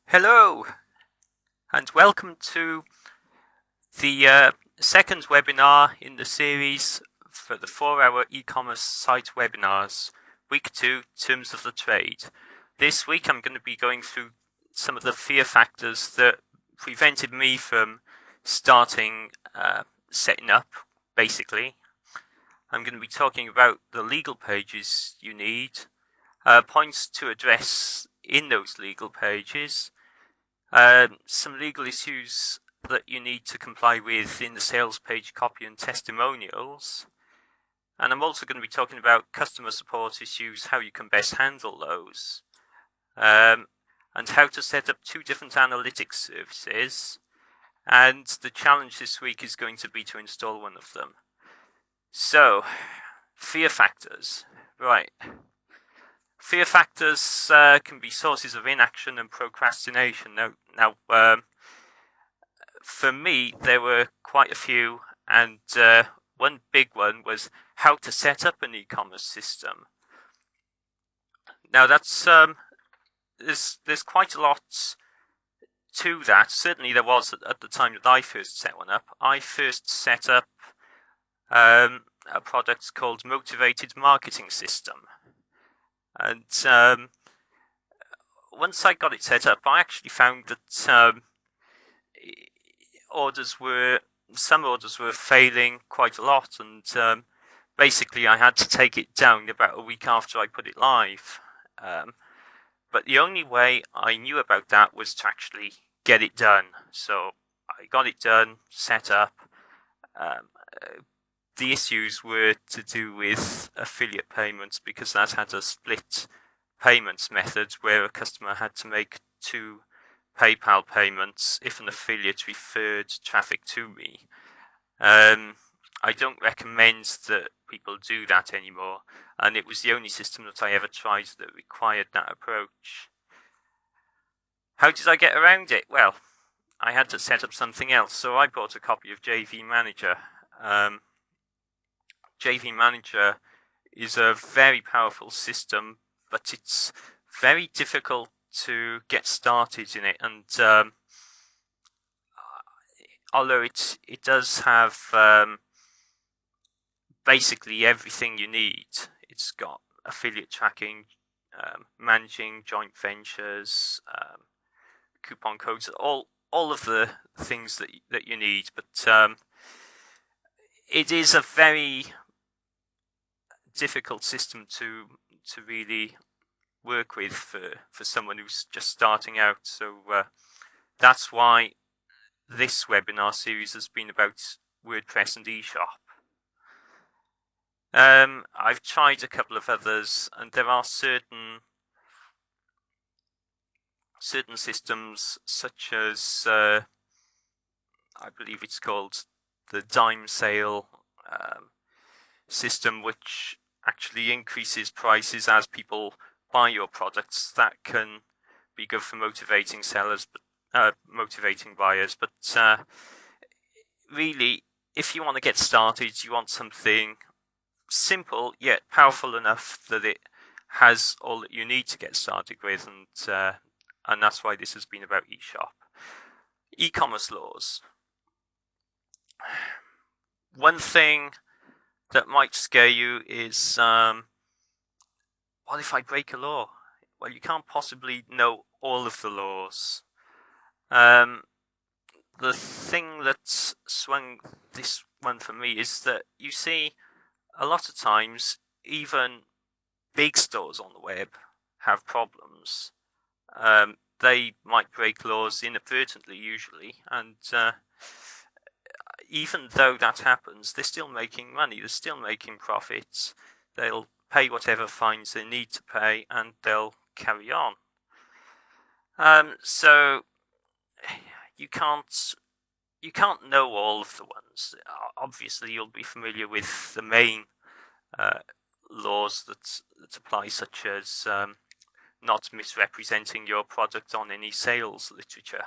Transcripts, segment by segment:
Hello, and welcome to the second webinar in the series for the 4-hour e-commerce site webinars, week 2, terms of the trade. This week I'm going to be going through some of the fear factors that prevented me from starting setting up, basically. I'm going to be talking about the legal pages you need, points to address in those legal pages, some legal issues that you need to comply with in the sales page copy and testimonials. And I'm also going to be talking about customer support issues, how you can best handle those, and how to set up 2 different analytics services. And the challenge this week is going to be to install one of them. So, fear factors. Right. Fear factors can be sources of inaction and procrastination. Now, for me, there were quite a few, and one big one was how to set up an e-commerce system. Now, that's there's quite a lot to that. Certainly, there was at the time that I first set one up. I first set up a product called Motivated Marketing System. And once I got it set up, I actually found that some orders were failing quite a lot, and basically I had to take it down about a week after I put it live. But the only way I knew about that was to actually get it done. So I got it done, set up. The issues were to do with affiliate payments, because that had a split payments method where a customer had to make 2 PayPal payments if an affiliate referred traffic to me. I don't recommend that people do that anymore, and it was the only system that I ever tried that required that approach. How did I get around it? Well, I had to set up something else, so I bought a copy of JV Manager. JV Manager is a very powerful system, but it's very difficult to get started in it, and although it does have basically everything you need. It's got affiliate tracking, managing joint ventures, coupon codes, all of the things that you need, but it is a very difficult system to really work with for someone who's just starting out. So that's why this webinar series has been about WordPress and eShop. I've tried a couple of others, and there are certain systems, such as I believe it's called the Dime Sale system, which actually increases prices as people buy your products. That can be good for motivating sellers, but motivating buyers. But really, if you want to get started, you want something simple yet powerful enough that it has all that you need to get started with, and that's why this has been about eShop. E-commerce laws. One thing that might scare you is, what if I break a law? Well, you can't possibly know all of the laws. The thing that swung this one for me is that you see a lot of times even big stores on the web have problems. They might break laws inadvertently usually, and even though that happens, they're still making money, they're still making profits. They'll pay whatever fines they need to pay, and they'll carry on. So you can't know all of the ones. Obviously, you'll be familiar with the main laws that apply, such as not misrepresenting your product on any sales literature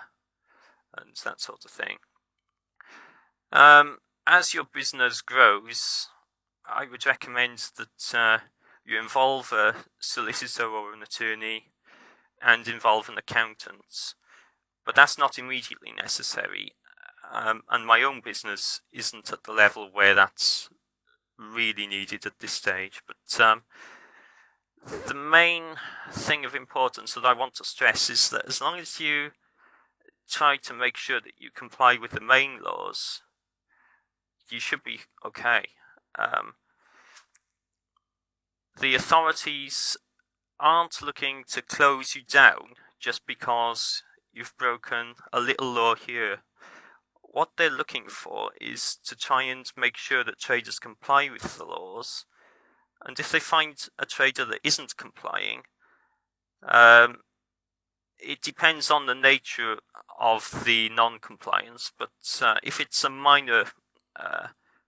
and that sort of thing. As your business grows, I would recommend that you involve a solicitor or an attorney and involve an accountant. but that's not immediately necessary. And my own business isn't at the level where that's really needed at this stage. But the main thing of importance that I want to stress is that as long as you try to make sure that you comply with the main laws, you should be okay. The authorities aren't looking to close you down just because you've broken a little law here. What they're looking for is to try and make sure that traders comply with the laws, and if they find a trader that isn't complying, it depends on the nature of the non-compliance, but if it's a minor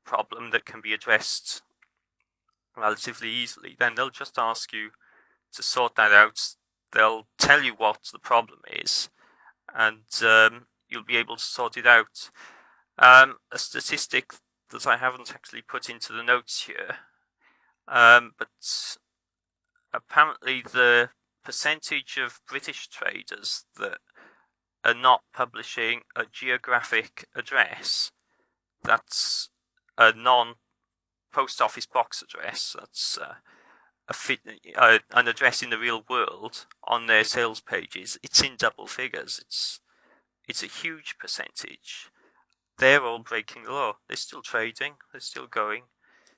problem that can be addressed relatively easily, then they'll just ask you to sort that out. They'll tell you what the problem is, and you'll be able to sort it out. A statistic that I haven't actually put into the notes here, but apparently the percentage of British traders that are not publishing a geographic address, that's a non-post office box address, that's an address in the real world on their sales pages, it's in double figures. It's a huge percentage. They're all breaking the law. They're still trading. They're still going.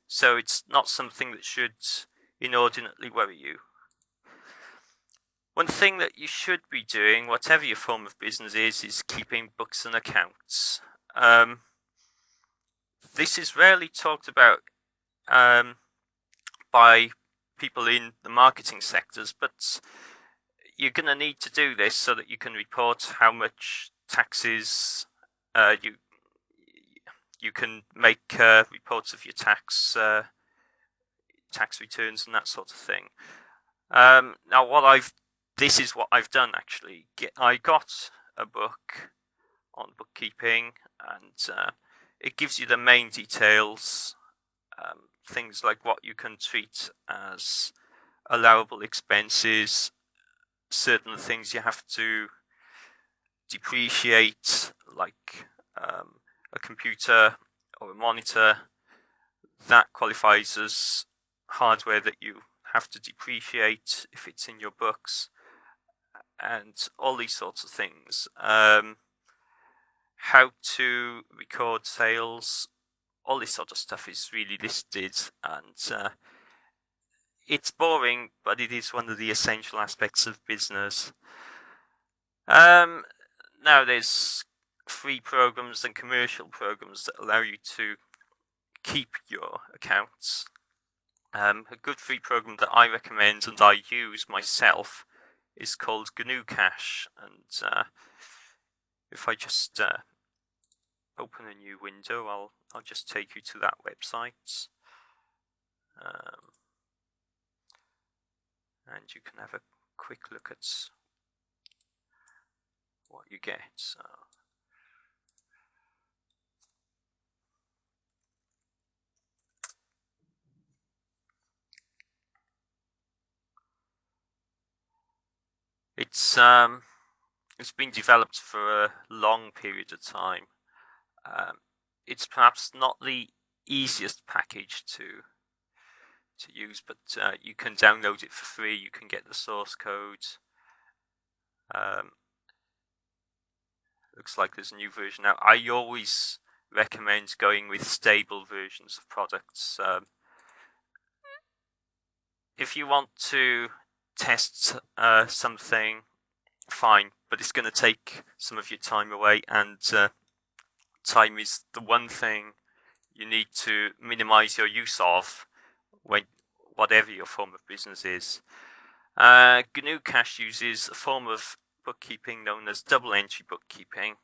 So it's not something that should inordinately worry you. One thing that you should be doing, whatever your form of business is keeping books and accounts. This is rarely talked about by people in the marketing sectors, but you're going to need to do this so that you can report how much taxes you can make reports of your tax returns and that sort of thing. Now, this is what I've done actually. I got a book on bookkeeping, and it gives you the main details, things like what you can treat as allowable expenses, certain things you have to depreciate, like a computer or a monitor, that qualifies as hardware that you have to depreciate if it's in your books, and all these sorts of things. How to record sales, all this sort of stuff is really listed, and it's boring, but it is one of the essential aspects of business. Now there's free programs and commercial programs that allow you to keep your accounts. A good free program that I recommend and I use myself is called GNU Cash, and if I just open a new window, I'll just take you to that website, and you can have a quick look at what you get. It's been developed for a long period of time. It's perhaps not the easiest package to use, but you can download it for free. You can get the source code. Looks like there's a new version now. I always recommend going with stable versions of products. If you want to test something, fine, but it's going to take some of your time away, and time is the one thing you need to minimize your use of when whatever your form of business is. GNU Cash uses a form of bookkeeping known as double entry bookkeeping,